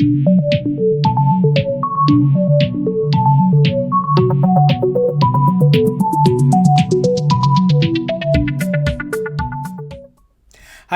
Hi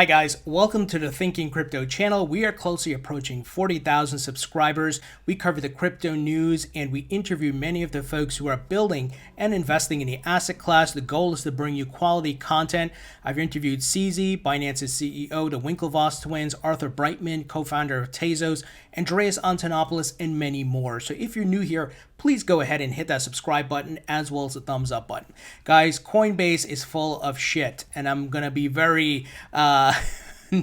guys, welcome to the Thinking Crypto channel. We are closely approaching 40,000 subscribers. We cover the crypto news and we interview many of the folks who are building and investing in the asset class. The goal is to bring you quality content. I've interviewed CZ, Binance's CEO, the Winklevoss twins, Arthur Brightman, co-founder of Tezos, Andreas Antonopoulos, and many more. So if you're new here, please go ahead and hit that subscribe button as well as the thumbs up button. Guys, Coinbase is full of shit, and I'm going to be very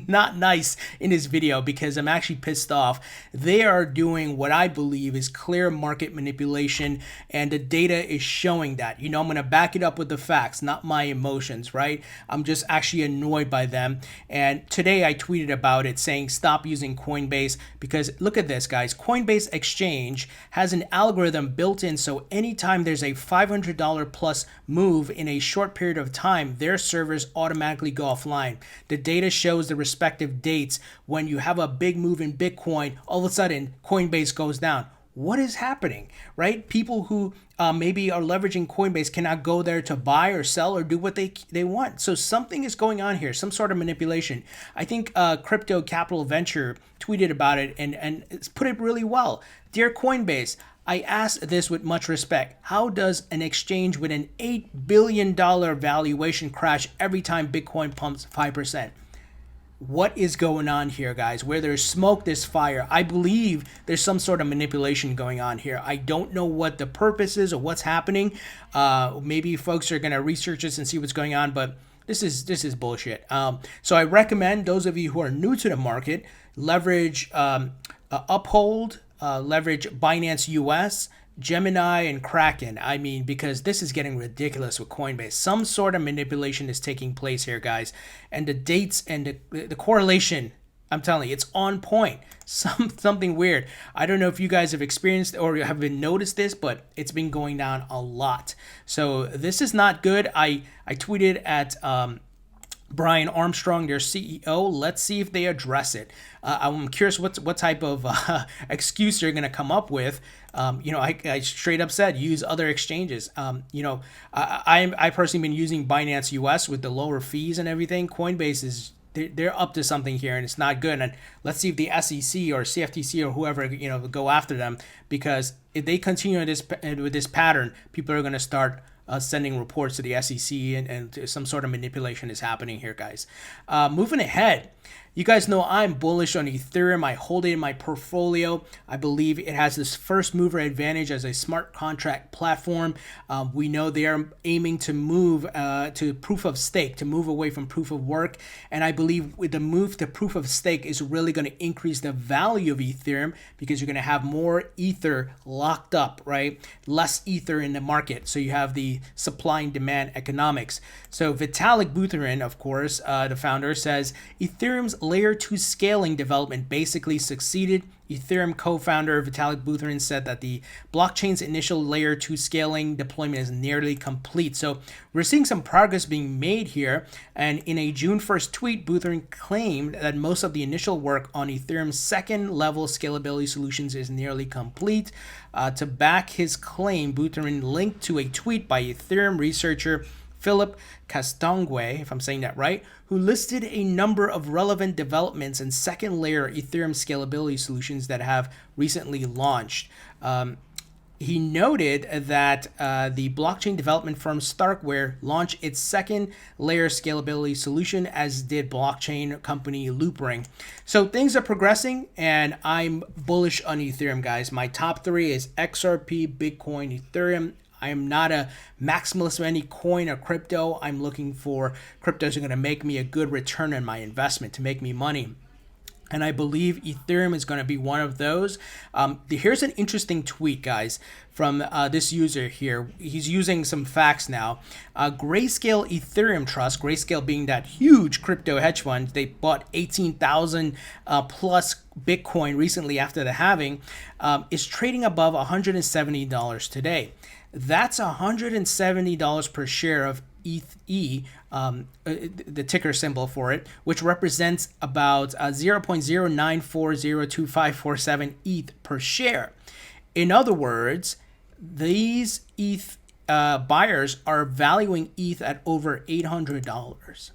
not nice in this video because I'm actually pissed off. They are doing what I believe is clear market manipulation, and the data is showing that. You know, I'm going to back it up with the facts, not my emotions, right? I'm just actually annoyed by them. And today I tweeted about it saying stop using Coinbase because look at this, guys. Coinbase Exchange has an algorithm built in, so anytime there's a $500 plus move in a short period of time, their servers automatically go offline. The data shows the respective dates. When you have a big move in Bitcoin, all of a sudden Coinbase goes down. What is happening, right? People who maybe are leveraging Coinbase cannot go there to buy or sell or do what they want. So something is going on here, some sort of manipulation. I think Crypto Capital Venture tweeted about it and it's put it really well. Dear Coinbase, I ask this with much respect. How does an exchange with an $8 billion valuation crash every time Bitcoin pumps 5%? What is going on here, guys? Where there's smoke, there's fire. I believe there's some sort of manipulation going on here. I don't know what the purpose is or what's happening. Maybe folks are going to research this and see what's going on, but this is bullshit. So I recommend those of you who are new to the market, leverage Uphold, leverage Binance US, Gemini, and Kraken. I mean, because this is getting ridiculous with Coinbase. Some sort of manipulation is taking place here, guys. And the dates and the correlation, I'm telling you, it's on point. Something weird. I don't know if you guys have experienced or have been noticed this, but it's been going down a lot. So this is not good. I tweeted at Brian Armstrong, their CEO. Let's see if they address it. I'm curious what type of excuse they're going to come up with. I straight up said use other exchanges. I personally been using Binance US with the lower fees and everything. Coinbase is they're up to something here and it's not good. And let's see if the SEC or CFTC or whoever go after them, because if they continue with this pattern, people are going to start sending reports to the SEC and some sort of manipulation is happening here, guys. Moving ahead, you guys know I'm bullish on Ethereum. I hold it in my portfolio. I believe it has this first mover advantage as a smart contract platform. We know they are aiming to move to proof of stake, to move away from proof of work. And I believe with the move to proof of stake is really going to increase the value of Ethereum because you're going to have more Ether locked up, right? Less Ether in the market. So you have the supply and demand economics. So Vitalik Buterin, of course, the founder, says Ethereum's layer 2 scaling development basically succeeded. Ethereum co-founder Vitalik Buterin said that the blockchain's initial layer 2 scaling deployment is nearly complete. So we're seeing some progress being made here. And in a June 1st tweet, Buterin claimed that most of the initial work on Ethereum's second level scalability solutions is nearly complete. To back his claim, Buterin linked to a tweet by Ethereum researcher Philip Castonguay, if I'm saying that right, who listed a number of relevant developments in second layer Ethereum scalability solutions that have recently launched. He noted that the blockchain development firm Starkware launched its second layer scalability solution, as did blockchain company Loopring. So things are progressing and I'm bullish on Ethereum, guys. My top three is XRP, Bitcoin, Ethereum. I am not a maximalist of any coin or crypto. I'm looking for cryptos that are going to make me a good return on my investment, to make me money. And I believe Ethereum is going to be one of those. Here's an interesting tweet, guys, from this user here. He's using some facts now. Grayscale Ethereum Trust, Grayscale being that huge crypto hedge fund, they bought 18,000 plus Bitcoin recently after the halving, is trading above $170 today. That's $170 per share of ETHE, the ticker symbol for it, which represents about 0.094025547 ETH per share. In other words, these ETH buyers are valuing ETH at over $800.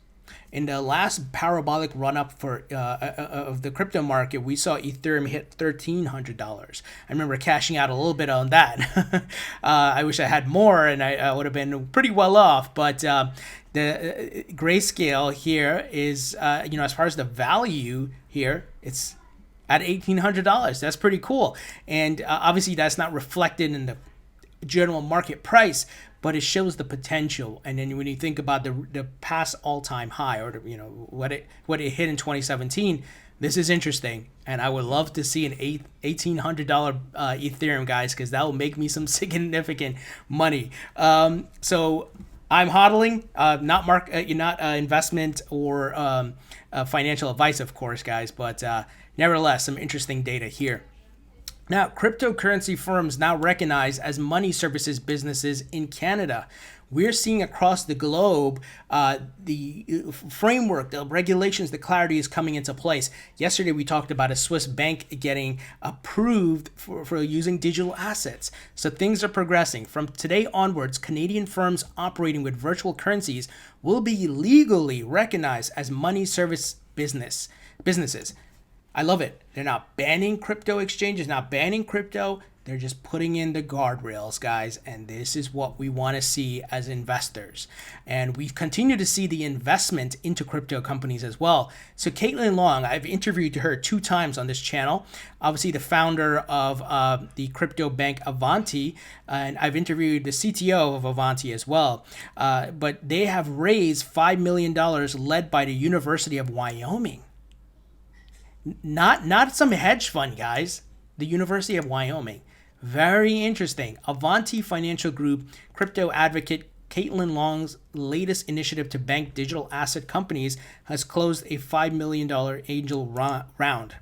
In the last parabolic run-up for of the crypto market, we saw Ethereum hit $1,300. I remember cashing out a little bit on that. I wish I had more, and I would have been pretty well off. But the Grayscale here is, as far as the value here, it's at $1,800. That's pretty cool. And obviously, that's not reflected in the general market price, but it shows the potential. And then when you think about the past all-time high, or what it hit in 2017, this is interesting. And I would love to see an $1,800 Ethereum, guys, because that will make me some significant money. So I'm hodling, not investment or financial advice, of course, guys, but nevertheless, some interesting data here. Now, cryptocurrency firms now recognized as money services businesses in Canada. We're seeing across the globe the framework, the regulations, the clarity is coming into place. Yesterday, we talked about a Swiss bank getting approved for using digital assets. So things are progressing. From today onwards, Canadian firms operating with virtual currencies will be legally recognized as money service businesses. I love it. They're not banning crypto exchanges, not banning crypto. They're just putting in the guardrails, guys. And this is what we want to see as investors. And we've continued to see the investment into crypto companies as well. So Caitlin Long, I've interviewed her 2 times on this channel. Obviously, the founder of the crypto bank Avanti. And I've interviewed the CTO of Avanti as well. But they have raised $5 million led by the University of Wyoming. Not some hedge fund, guys. The University of Wyoming. Very interesting. Avanti Financial Group crypto advocate Caitlin Long's latest initiative to bank digital asset companies has closed a $5 million angel round.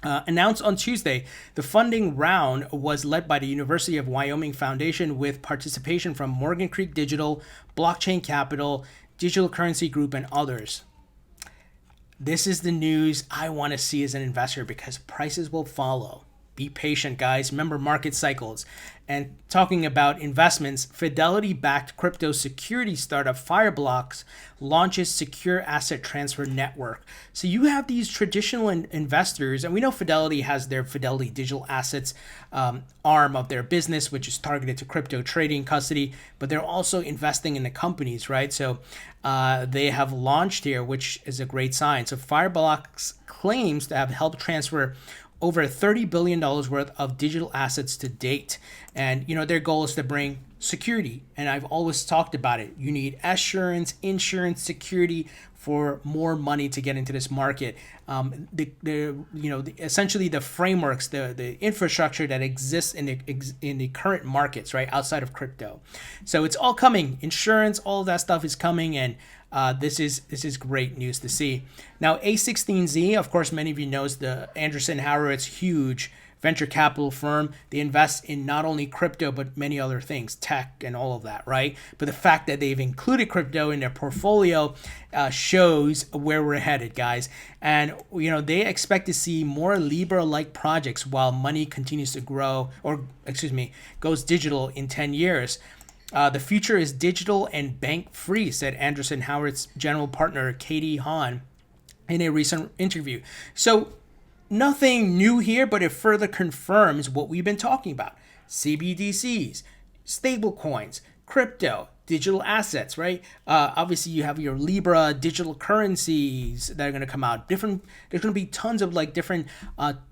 Announced on Tuesday, the funding round was led by the University of Wyoming Foundation with participation from Morgan Creek Digital, Blockchain Capital, Digital Currency Group, and others. This is the news I want to see as an investor because prices will follow. Be patient, guys. Remember market cycles. And talking about investments, Fidelity-backed crypto security startup Fireblocks launches secure asset transfer network. So you have these traditional investors, and we know Fidelity has their Fidelity Digital Assets arm of their business, which is targeted to crypto trading custody, but they're also investing in the companies, right? So they have launched here, which is a great sign. So Fireblocks claims to have helped transfer over $30 billion worth of digital assets to date. And, their goal is to bring security. And I've always talked about it. You need assurance, insurance, security for more money to get into this market. Essentially the frameworks, the infrastructure that exists in the current markets, right, outside of crypto. So it's all coming. Insurance, all of that stuff is coming, and this is great news to see. Now, A16Z, of course, many of you knows the Andreessen Horowitz huge venture capital firm. They invest in not only crypto, but many other things, tech and all of that, right? But the fact that they've included crypto in their portfolio shows where we're headed, guys. And, they expect to see more Libra-like projects while money continues to grow, goes digital in 10 years. The future is digital and bank-free, said Andreessen Horowitz general partner Katie Hahn in a recent interview. So nothing new here, but it further confirms what we've been talking about. CBDCs, stablecoins, crypto, digital assets, right? Obviously, you have your Libra digital currencies that are going to come out. There's going to be tons of different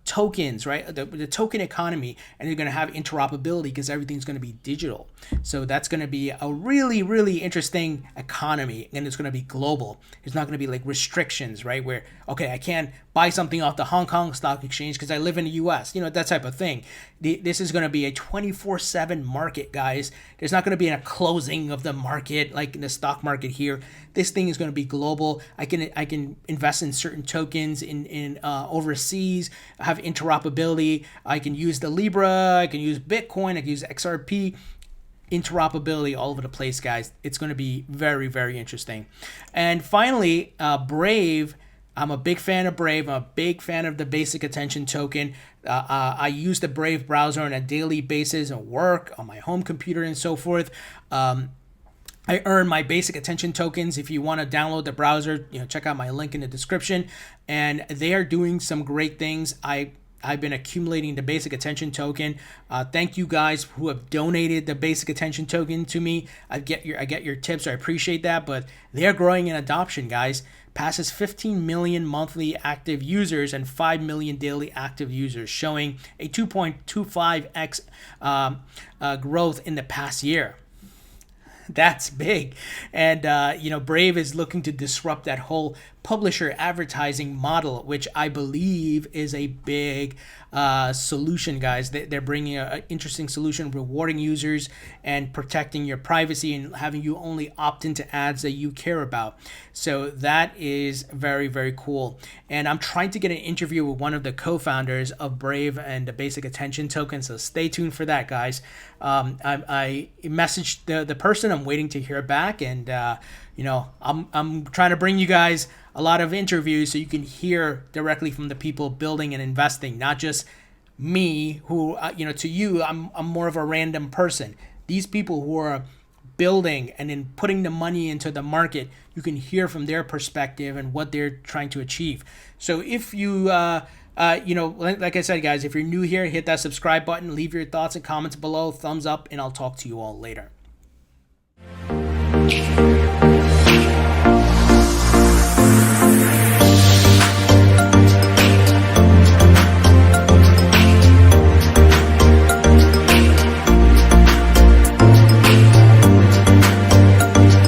tokens, right? The token economy, and you're going to have interoperability because everything's going to be digital. So that's going to be a really, really interesting economy, and it's going to be global. There's not going to be restrictions, right? Where, okay, I can't buy something off the Hong Kong Stock Exchange because I live in the US, that type of thing. This is going to be a 24/7 market, guys. There's not going to be a closing of the market like in the stock market here. This thing is going to be global. I can invest in certain tokens in overseas, have interoperability. I can use the Libra, I can use Bitcoin, I can use XRP. interoperability all over the place, guys. It's going to be very, very interesting. And finally, Brave. I'm a big fan of Brave. I'm a big fan of the basic attention token. I use the Brave browser on a daily basis at work, on my home computer, and so forth. I earn my basic attention tokens. If you want to download the browser, check out my link in the description. And they are doing some great things. I've been accumulating the basic attention token. Thank you guys who have donated the basic attention token to me. I get your tips. I appreciate that. But they are growing in adoption, guys. Passes 15 million monthly active users and 5 million daily active users, showing a 2.25x growth in the past year. That's big. And, Brave is looking to disrupt that whole publisher advertising model, which I believe is a big solution, guys. They're bringing an interesting solution, rewarding users and protecting your privacy and having you only opt into ads that you care about. So that is very, very cool. And I'm trying to get an interview with one of the co-founders of Brave and the basic attention token. So stay tuned for that, guys. I messaged the person. I'm waiting to hear back. And, I'm trying to bring you guys a lot of interviews so you can hear directly from the people building and investing, not just me who, to you, I'm more of a random person. These people who are building and then putting the money into the market, you can hear from their perspective and what they're trying to achieve. So if you, like I said, guys, if you're new here, hit that subscribe button, leave your thoughts and comments below, thumbs up, and I'll talk to you all later.